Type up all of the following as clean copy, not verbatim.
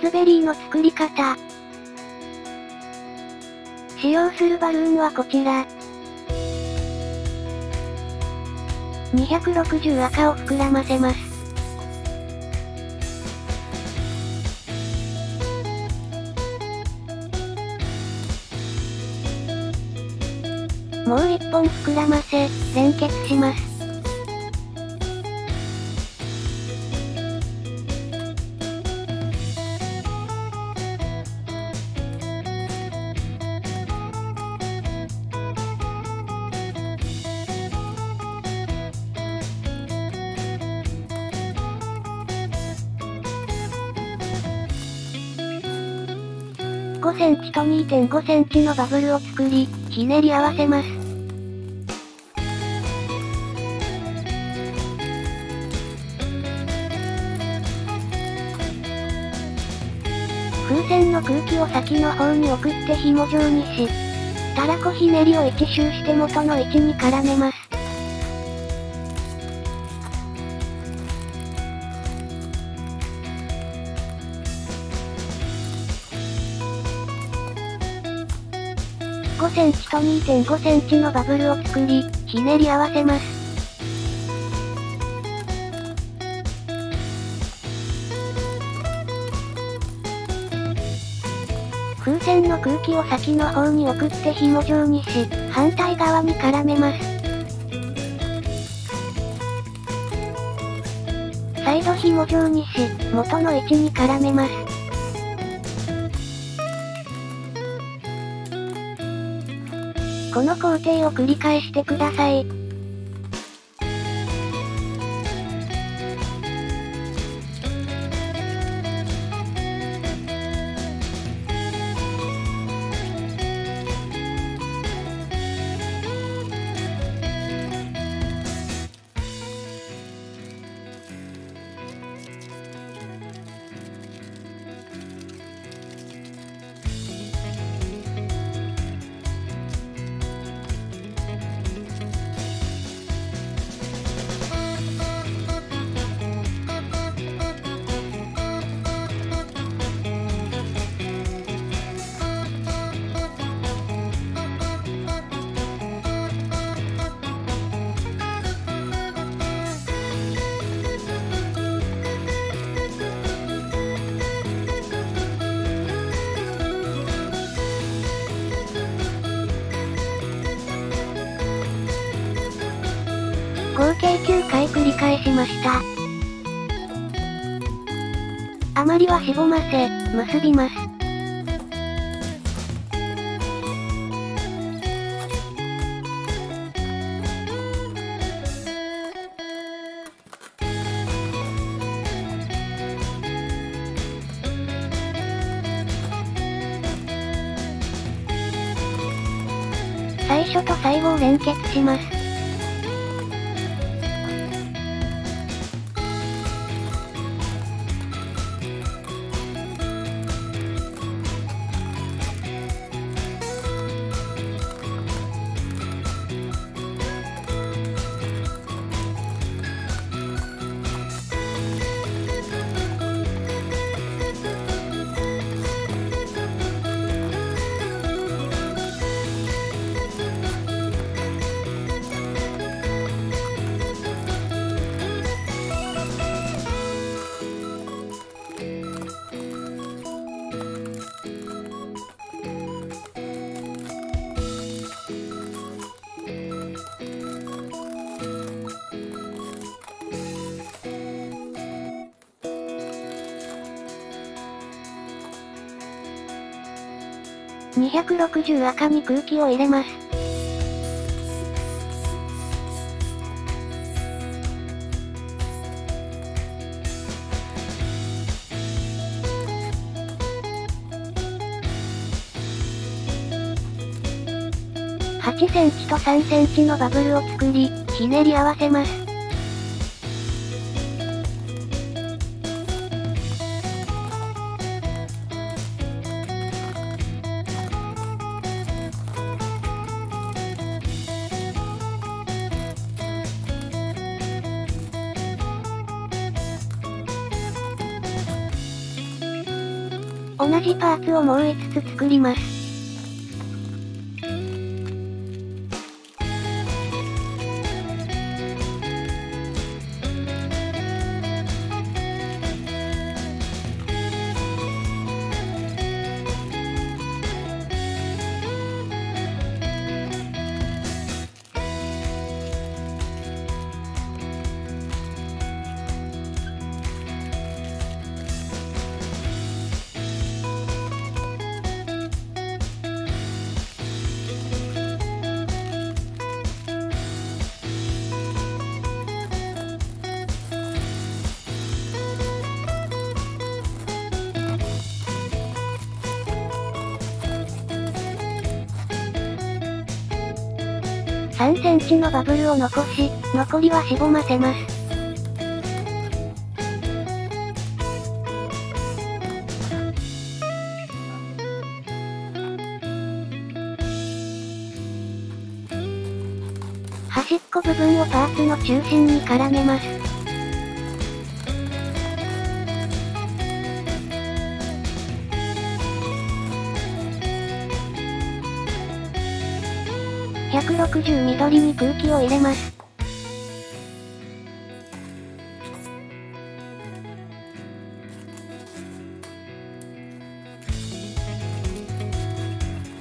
ズベリーの作り方。使用するバルーンはこちら。260赤を膨らませます。もう1本膨らませ、連結します。5センチと 2.5 センチのバブルを作り、ひねり合わせます。風船の空気を先の方に送って紐状にし、たらこひねりを1周して元の位置に絡めます。5センチと 2.5 センチのバブルを作り、ひねり合わせます。風船の空気を先の方に送って紐状にし、反対側に絡めます。再度紐状にし、元の位置に絡めます。この工程を繰り返してください。合計9回繰り返しました。余りはしぼませ、結びます。最初と最後を連結します。260赤に空気を入れます。8センチと3センチのバブルを作り、ひねり合わせます。同じパーツをもう5つ作ります。3センチのバブルを残し、残りはしぼませます。端っこ部分をパーツの中心に絡めます。160緑に空気を入れます。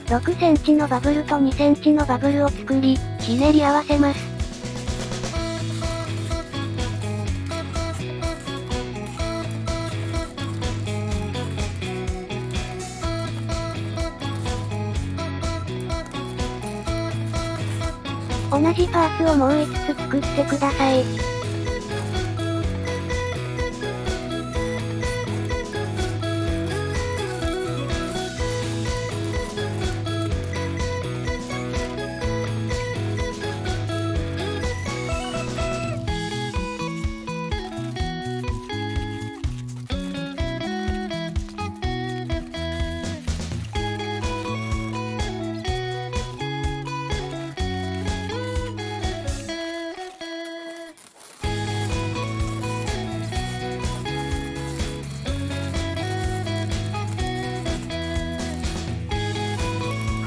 6センチのバブルと2センチのバブルを作り、ひねり合わせます。同じパーツをもう5つ作ってください。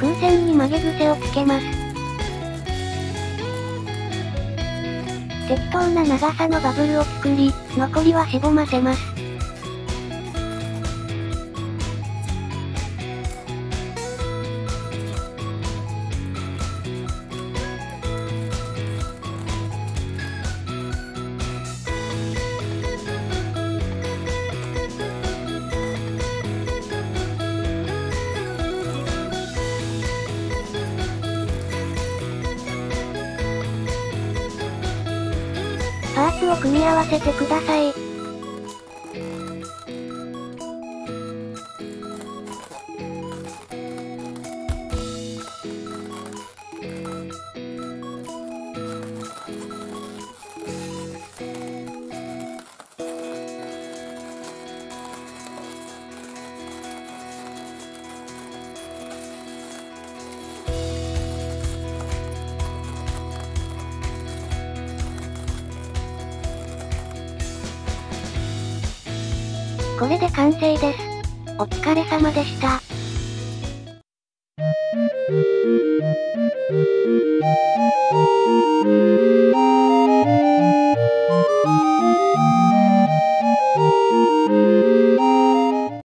風船に曲げ癖をつけます。適当な長さのバブルを作り、残りはしぼませます。パーツを組み合わせてください。これで完成です。お疲れ様でした。